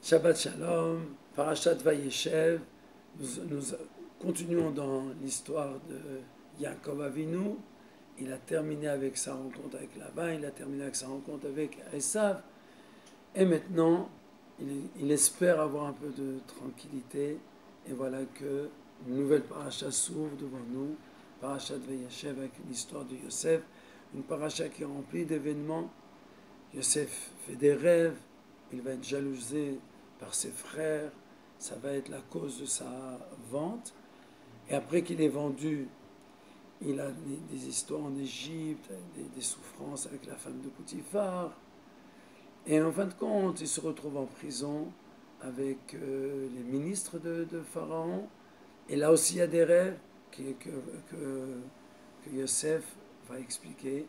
Shabbat Shalom, Parashat Vayeshev. Nous continuons dans l'histoire de Yaakov Avinu. Il a terminé avec sa rencontre avec Laban, il a terminé avec sa rencontre avec Esav. Et maintenant, il espère avoir un peu de tranquillité. Et voilà que une nouvelle paracha s'ouvre devant nous. Parashat Vayeshev avec une histoire de Yosef. Une paracha qui est remplie d'événements. Yosef fait des rêves. Il va être jalousé par ses frères. Ça va être la cause de sa vente. Et après qu'il est vendu, il a des histoires en Égypte, des souffrances avec la femme de Potiphar. Et en fin de compte, il se retrouve en prison avec les ministres de Pharaon. Et là aussi, il y a des rêves que Yosef va expliquer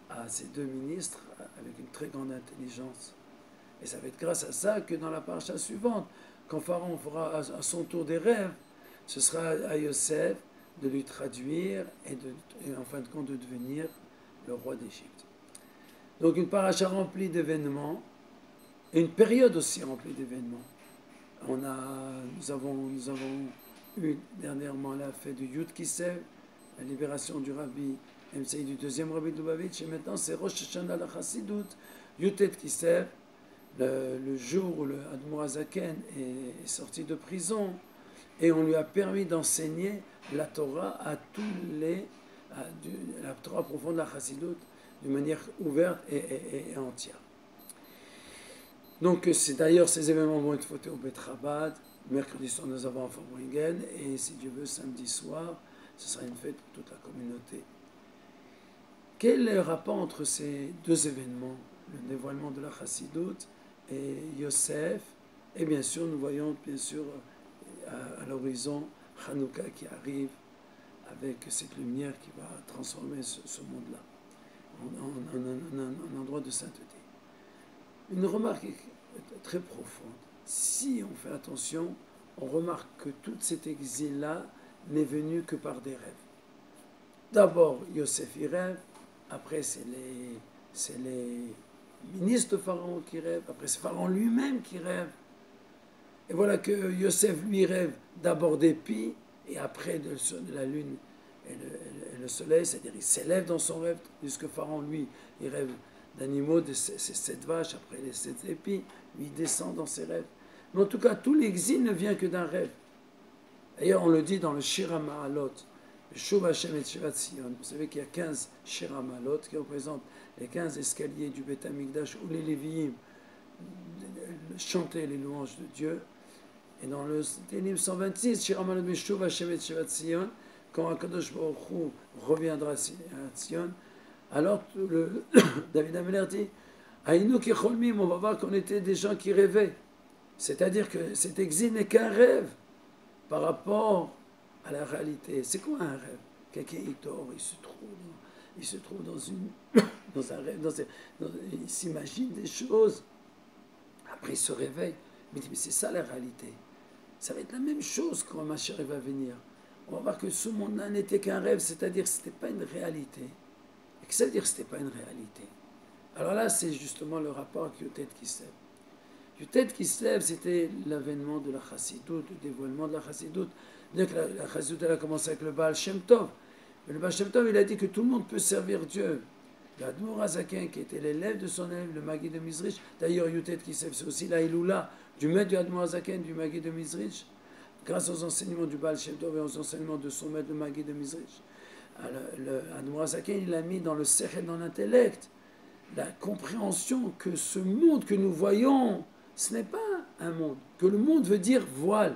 à ces deux ministres avec une très grande intelligence. Et ça va être grâce à ça que dans la paracha suivante, quand Pharaon fera à son tour des rêves, ce sera à Yosef de lui traduire et en fin de compte de devenir le roi d'Égypte. Donc une paracha remplie d'événements, et une période aussi remplie d'événements. Nous avons eu dernièrement la fête de Yud Kislev, la libération du rabbi MCI du deuxième rabbi de Lubavitch, et maintenant c'est Rosh Hashanah la Chassidut, Yutet Kislev, le jour où le Admor Hazaken est sorti de prison, et on lui a permis d'enseigner la Torah à tous la Torah profonde de la Chassidut d'une manière ouverte et entière. Donc d'ailleurs ces événements vont être fêtés au Bet Chabad. Mercredi soir nous avons un Fabringen, et si Dieu veut samedi soir ce sera une fête pour toute la communauté. Quel est le rapport entre ces deux événements, le dévoilement de la Chassidut et Yosef? Et bien sûr nous voyons à l'horizon Hanouka qui arrive avec cette lumière qui va transformer ce monde-là en endroit de sainteté. Une remarque très profonde. Si on fait attention, on remarque que tout cet exil-là n'est venu que par des rêves. D'abord, Yosef y rêve, après c'est les ministres de Pharaon qui rêvent, après c'est Pharaon lui-même qui rêve. Et voilà que Yosef lui rêve d'abord d'épis, et après de la lune et le soleil, c'est-à-dire il s'élève dans son rêve, puisque Pharaon, lui, il rêve d'animaux, de ces 7 vaches, après les 7 épis, lui il descend dans ses rêves. Mais en tout cas, tout l'exil ne vient que d'un rêve. D'ailleurs, on le dit dans le Shir HaMa'alot, le Shuv Hashem et Shivat Zion. Vous savez qu'il y a 15 Shir HaMa'alot qui représentent les 15 escaliers du Beth Amikdash où les Lévi'im chantaient les louanges de Dieu. Et dans le Télim 126, Shir HaMa'alot, le Shuv Hashem et Shivat Zion, quand Akadosh Baruch Hu reviendra à Zion, alors David Ameler dit Aïnou ki cholmim, on va voir qu'on était des gens qui rêvaient. C'est-à-dire que cet exil n'est qu'un rêve par rapport à la réalité. C'est quoi un rêve? Quelqu'un il dort, il se trouve dans un rêve, il s'imagine des choses. Après il se réveille. Mais c'est ça la réalité. Ça va être la même chose quand Mashiach va venir. On va voir que ce monde-là n'était qu'un rêve, c'est-à-dire que ce n'était pas une réalité. Et que ça veut dire que ce n'était pas une réalité. Alors là, c'est justement le rapport avec Yutet Kislev. Yutet Kislev, c'était l'avènement de la Chassidut, le dévoilement de la Chassidut. La Chassidut, elle a commencé avec le Baal Shem Tov. Mais le Baal Shem Tov, il a dit que tout le monde peut servir Dieu. L'Admor Hazaken, qui était l'élève de son élève, le Magid de Mizrich. D'ailleurs, Yutet Kislev, c'est aussi la Iloula du maître du Admor Hazaken, du Magid de Mizrich, grâce aux enseignements du Baal Shem Tov et aux enseignements de son maître, le Magid de Mizrich. Le Admor Hazaken, il l'a mis dans le sechel, dans l'intellect, la compréhension que ce monde que nous voyons, ce n'est pas un monde, que le monde veut dire voile,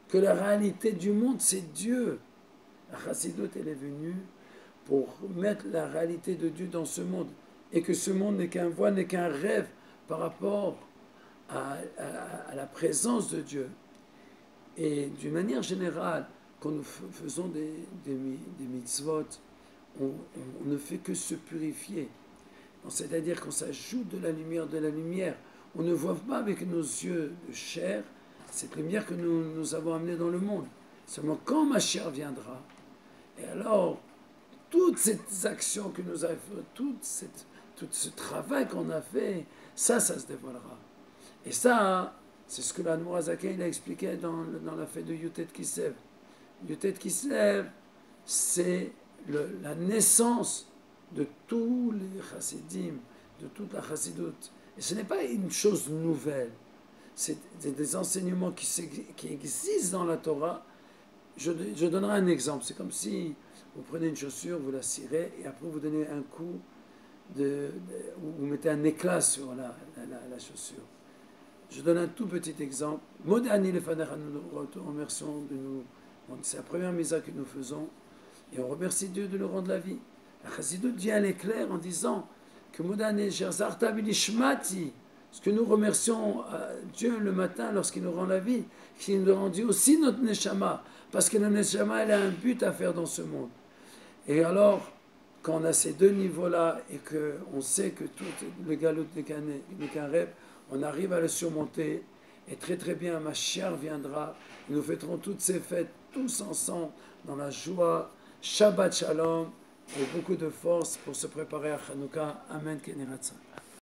que la réalité du monde, c'est Dieu. La Chassidut, elle est venue pour mettre la réalité de Dieu dans ce monde, et que ce monde n'est qu'un voile, n'est qu'un rêve par rapport à la présence de Dieu. Et d'une manière générale, quand nous faisons des mitzvot, on ne fait que se purifier. C'est-à-dire qu'on s'ajoute de la lumière. On ne voit pas avec nos yeux de chair cette lumière que nous avons amenée dans le monde. Seulement quand Mashiach viendra, et alors toutes ces actions que nous avons faites, tout ce travail qu'on a fait, ça se dévoilera. Et ça, C'est ce que l'Admour Azaken il a expliqué dans la fête de Yutet Kislev. Yutet Kislev, c'est la naissance de tous les chassidim, de toute la chassidoute. Et ce n'est pas une chose nouvelle. C'est des enseignements qui existent dans la Torah. Je donnerai un exemple. C'est comme si vous prenez une chaussure, vous la cirez, et après vous donnez un coup, vous mettez un éclat sur la chaussure. Je donne un tout petit exemple. Modani le Fanecha, nous remercions de nous. C'est la première misa que nous faisons. Et on remercie Dieu de nous rendre la vie. La chassidoute vient à l'éclair en disant que Modani Sherzarta Bilishmati, ce que nous remercions à Dieu le matin lorsqu'il nous rend la vie, qu'il nous rendit aussi notre Neshama, parce que le Neshama, elle a un but à faire dans ce monde. Et alors, quand on a ces deux niveaux-là et qu'on sait que tout le galout n'est qu'un rêve, on arrive à le surmonter. Et très très bien, Mashiach viendra. Et nous fêterons toutes ces fêtes, tous ensemble, dans la joie. Shabbat Shalom. Et beaucoup de force pour se préparer à Hanouka. Amen. Keneratza.